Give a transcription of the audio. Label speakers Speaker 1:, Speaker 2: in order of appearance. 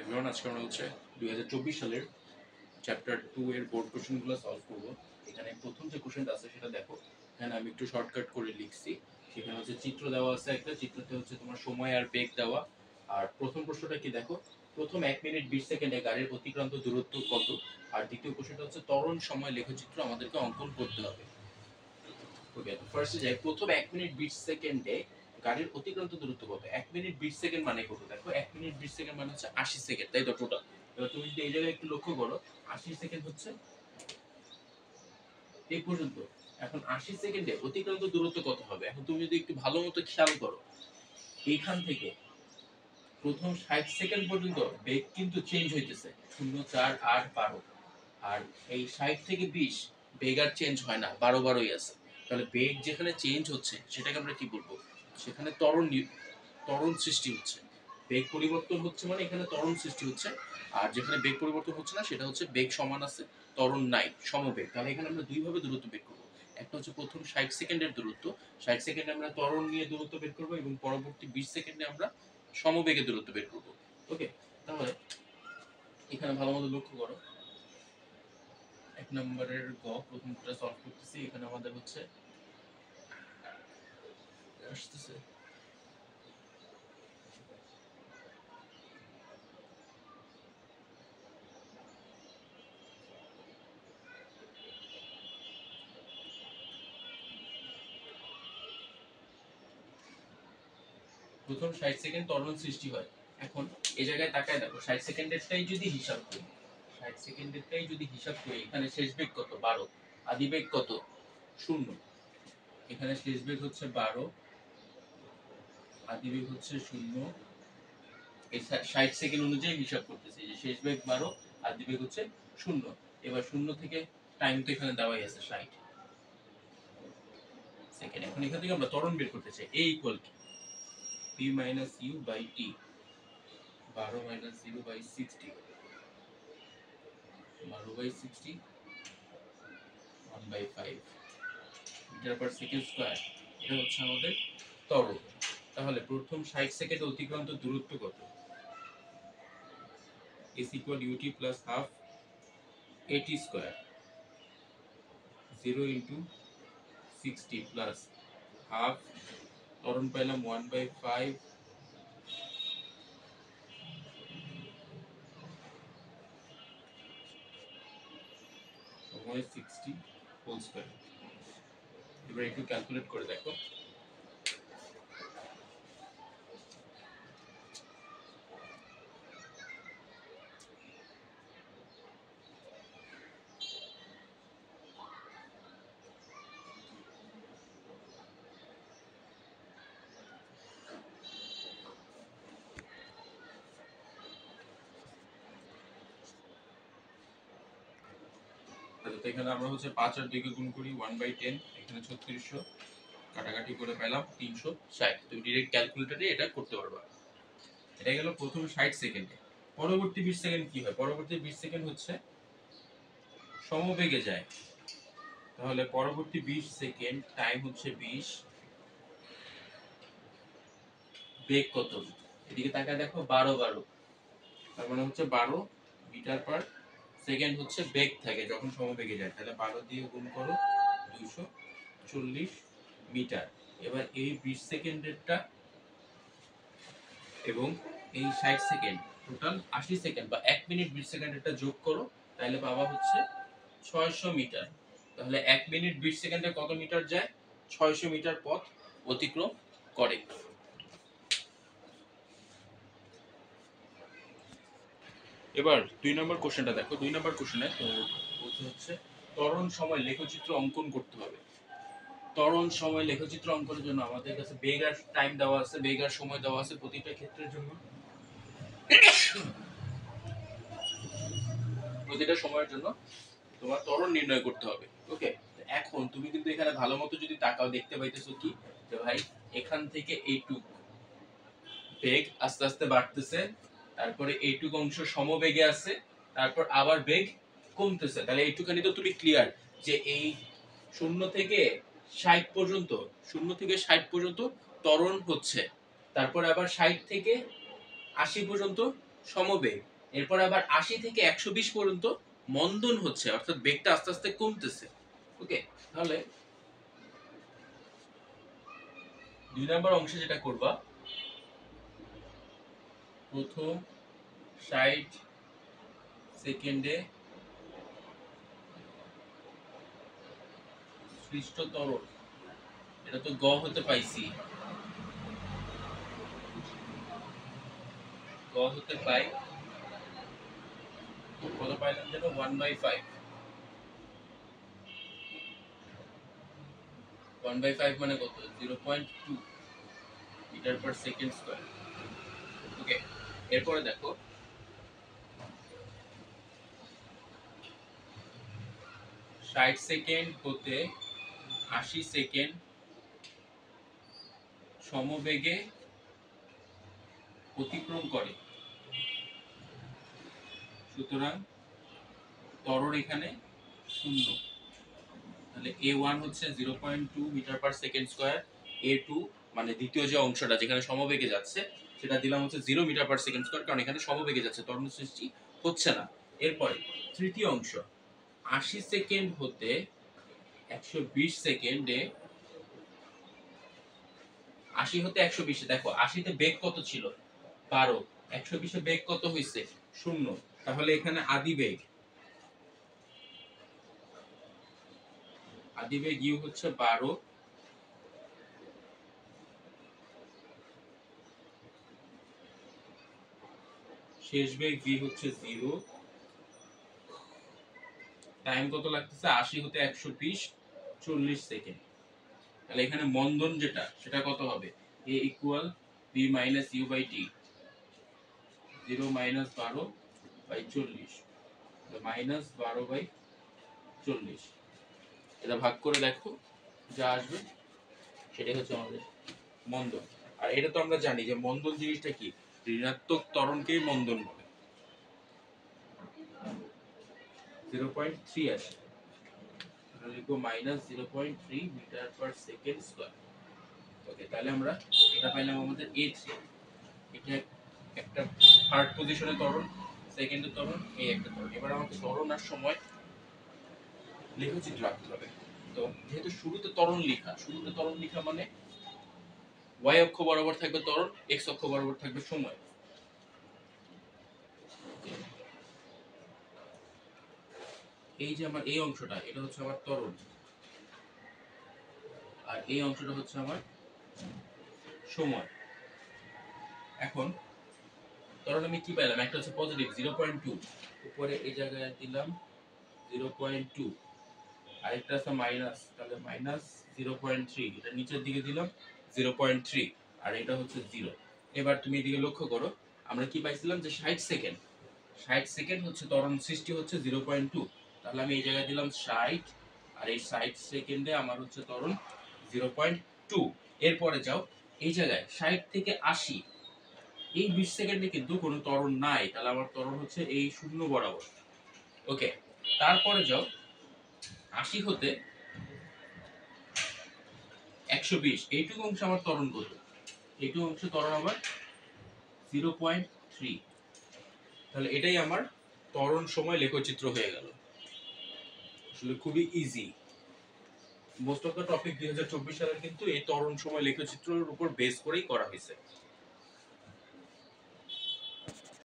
Speaker 1: Everyone, আজকে আমরা হচ্ছে 2024 সালের চ্যাপ্টার 2 এর বোর্ড কোশ্চেনগুলো সলভ করব। এখানে প্রথম যে কোশ্চেনটা আছে সেটা দেখো। এখানে আমি একটু শর্টকাট করে লিখছি। সেখানে হচ্ছে চিত্র দেওয়া আছে, একটা চিত্রতে হচ্ছে তোমার সময় আর বেগ দেওয়া। আর প্রথম প্রশ্নটা কি দেখো, প্রথম 1 মিনিট 20 সেকেন্ডে গাড়ির অতিক্রান্ত দূরত্ব কত? আর দ্বিতীয় কোশ্চেনটা হচ্ছে ত্বরণ সময় লেখচিত্র আমাদেরকে অঙ্কন করতে হবে। ওকে, ফার্স্টে যাই। প্রথম 1 মিনিট 20 সেকেন্ডে গাড়ির অতিক্রান্ত দূরত্ব কত? 1 মিনিট 20 সেকেন্ড মানে কত? দেখো 1 মিনিট 20 সেকেন্ড মানে হচ্ছে 80 সেকেন্ড, তাই তো টোটাল। এবার তুমি যদি এই জায়গায় একটু লক্ষ্য করো, 80 সেকেন্ড হচ্ছে এই পর্যন্ত। এখন 80 সেকেন্ডে অতিক্রান্ত দূরত্ব কত হবে? এখন তুমি যদি একটু ভালো মতো খেয়াল করো, এইখান থেকে প্রথম 60 সেকেন্ড পর্যন্ত বেগ কিন্তু চেঞ্জ হইতেছে, 0 4 8 12। আর এই 60 থেকে 20 বেগ আর চেঞ্জ হয় না, 12 আছে। তাহলে বেগ যেখানে চেঞ্জ হচ্ছে সেটাকে আমরা কি বলবো? সেখানে ত্বরণ সৃষ্টি হচ্ছে। বেগ পরিবর্তন হচ্ছে মানে এখানে ত্বরণ সৃষ্টি হচ্ছে। আর যেখানে বেগ পরিবর্তন হচ্ছে না সেটা হচ্ছে বেগ সমান আছে, ত্বরণ নাই, সমবেগ। তাহলে এখানে আমরা দুইভাবে দূরত্ব বের করবো। একটা হচ্ছে প্রথম 60 সেকেন্ডের দূরত্ব, 60 সেকেন্ডে আমরা ত্বরণ নিয়ে দূরত্ব বের করবো, এবং পরবর্তী 20 সেকেন্ডে আমরা সমবেগে দূরত্ব বের করবো। ওকে, তাহলে এখানে ভালো মতো লক্ষ্য করো। 1 নম্বরের প্রথমটা সলভ করতেছি। এখানে আমাদের হচ্ছে আসতেছে প্রথম 60 সেকেন্ড ত্বরণ সৃষ্টি হয়। এখন এই জায়গায় তাকায় দেখো, 60 সেকেন্ডেরটাই যদি হিসাব করি, 60 সেকেন্ডেরটাই যদি হিসাব করি, এখানে শেষ বেগ কত? 12। আদি বেগ কত? 0। এখানে শেষ বেগ হচ্ছে 12, আদি বেগ হচ্ছে 0। এই 60 সেকেন্ড অনুযায়ী হিসাব করতেছি, যে শেষ বেগ 12, আদি বেগ হচ্ছে 0। এবার 0 থেকে টাইম তো এখানে দেওয়াই আছে 60 সেকেন্ড। এখন এখান থেকে আমরা ত্বরণ বের করতে চাই। a equal to p minus u by t, 12 minus 0 by 60, 12 by 60, 1 by 5 metre per second square. এটা হচ্ছে আমাদের ত্বরণ। তাহলে প্রথম 60 সেকেন্ড অতিক্রান্ত দূরত্ব কত? s equal ut plus half at square, 0 into 60 plus half, ত্বরণ পাইলাম 1 বাই 5, সময় 60 হোল স্কয়ার। এবার একটু ক্যালকুলেট করে দেখো। এখানে আমরা হচ্ছে 5 আর 2 কে গুণ করি, 1 বাই 10, এখানে 3600, কাটাকাটি করে পেলাম 360। তুমি ডিরেক্ট ক্যালকুলেটরে এটা করতে পারবা। এটা গেল প্রথম 60 সেকেন্ডে। পরবর্তী 20 সেকেন্ড কি হয়? পরবর্তী 20 সেকেন্ড হচ্ছে সমবেগে যায়। তাহলে পরবর্তী 20 সেকেন্ড টাইম হচ্ছে 20, বেগ কত? এদিকে তাকায় দেখো, 12 12, তার মানে হচ্ছে 12 মিটার পার সেকেন্ড হচ্ছে বেগ থাকে যখন সমবেগে যায়। তাহলে 12 দিয়ে গুণ করো, 240 মিটার। এবার এই 20 সেকেন্ডেরটা এবং এই 60 সেকেন্ড, টোটাল 80 সেকেন্ড বা 1 মিনিট 20 সেকেন্ডেরটা যোগ করো, তাহলে পাবা হচ্ছে 600 মিটার। তাহলে 1 মিনিট 20 সেকেন্ডে কত মিটার যায়? 600 মিটার পথ অতিক্রম করে। এবার 2 নম্বর কোশ্চেনটা দেখো। 2 নম্বর কোশ্চেনে তো বলতে হচ্ছে ত্বরণ সময় লেখচিত্র অঙ্কন করতে হবে। ত্বরণ সময় লেখচিত্র অঙ্কনের জন্য আমাদের কাছে বেগ আর টাইম দেওয়া আছে, বেগ আর সময় দেওয়া আছে প্রতিটা ক্ষেত্রের জন্য, প্রতিটা সময়ের জন্য তোমার ত্বরণ নির্ণয় করতে হবে। ওকে, এখন তুমি কিন্তু এখানে ভালো মতো যদি তাকাও, দেখতে পাইতেছো কি, যে ভাই এখান থেকে এইটুক বেগ আস্তে আস্তে বাড়তেছে, তারপরে এইটুক অংশ সমবেগে আছে, তারপর আবার বেগ কমতেছে। তাহলে এইটুখানি তো তুমি ক্লিয়ার যে এই 0 থেকে 60 পর্যন্ত, 0 থেকে 60 পর্যন্ত ত্বরণ হচ্ছে, তারপর আবার 60 থেকে 80 পর্যন্ত সমবেগ, এরপর আবার 80 থেকে 120 পর্যন্ত মন্দন হচ্ছে, অর্থাৎ বেগটা আস্তে আস্তে কমতেছে। ওকে, তাহলে 2 নাম্বার অংশে যেটা করবা, প্রথম 60 সেকেন্ডে সৃষ্ট ত্বরণ, এটা তো গ হতে পাইছি, গ হতে পাই কত পাইলাম যেন 1/5, 1/5 মানে কত, 0.2 মিটার পার সেকেন্ড স্কয়ার। ওকে, এরপরে দেখো 60 সেকেন্ড হতে 80 সেকেন্ড সমবেগে অতিক্রম করে, সুতরাং ত্বরণ এখানে 0। তাহলে a1 হচ্ছে 0.2 metre per second square, a2 মানে দ্বিতীয় যে অংশটা যেখানে সমবেগে যাচ্ছে সেটা দিলাম হচ্ছে 0 মিটার পার সেকেন্ড স্কয়ার, কারণ এখানে সমবেগে যাচ্ছে, ত্বরণ সৃষ্টি হচ্ছে না। এরপরে তৃতীয় অংশ, 80 সেকেন্ড হতে 120 সেকেন্ডে, 80 হতে 120, দেখো 80 তে বেগ কত ছিল, 12, 120 এ বেগ কত হইছে, 0। তাহলে এখানে আদি বেগ ইউ হচ্ছে 12, শেষ বেগ ভি হচ্ছে 0, টাইম কত লাগতেছে 80 হতে 120, 40 সেকেন্ড। তাহলে এখানে মন্দন যেটা সেটা কত হবে, a equal v minus u by t, 0 minus 12 by 40, minus 12 by 40। এটা ভাগ করে দেখো যা আসবে সেটাই হচ্ছে আমাদের মন্দন। আর এটা তো আমরা জানি যে মন্দন জিনিসটা কি, ঋণাত্মক ত্বরণকেই মন্দন বলে। 0.3 আসে, লিখবো minus 0.3 metre per second square. Okay, তাহলে আমরা এটা পাইলাম আমাদের a3, এটা একটা থার্ড পজিশনে ত্বরণ, সেকেন্ডে ত্বরণ, এই একটা ত্বরণ। এবার আমাকে ত্বরণ আর সময় লেখচিত্র আঁকতে হবে। তো যেহেতু শুরুতে ত্বরণ লেখা মানে y অক্ষ বরাবর থাকবে ত্বরণ, x অক্ষ বরাবর থাকবে সময়। এই যে আমার এই অংশটা, এটা হচ্ছে আমার ত্বরণ, আর এই অংশটা হচ্ছে আমার সময়। এখন ত্বরণ আমি কি পেলাম, একটা হচ্ছে পজিটিভ 0.2, উপরে এই জায়গায় দিলাম 0.2, আরেকটা আছে মাইনাস, তাহলে মাইনাস 0.3, এটা নিচের দিকে দিলাম 0.3, আর এটা হচ্ছে 0। এবার তুমি এদিকে লক্ষ্য করো, আমরা কি পাইছিলাম যে 60 সেকেন্ড হচ্ছে ত্বরণ সৃষ্টি হচ্ছে 0.2, তাহলে আমি এই জায়গায় দিলাম 60, আর এই 60 সেকেন্ডে আমার হচ্ছে ত্বরণ 0.2। এরপরে যাও এই জায়গায় 60 থেকে 80, এই 20 সেকেন্ডে কিন্তু কোনো ত্বরণ নাই, তাহলে আমার ত্বরণ হচ্ছে এই শূন্য বরাবর। ওকে, তারপরে যাও 80 হতে 120, এইটুকু অংশ আমার ত্বরণ কত, এইটুকু অংশ ত্বরণ আমার 0.3। তাহলে এটাই আমার ত্বরণ সময় লেখচিত্র হয়ে গেল। আসলে খুবই easy. Most of the topic 2024 সালের কিন্তু এই ত্বরণ সময় লেখচিত্রের উপর বেস করেই করা হয়েছে।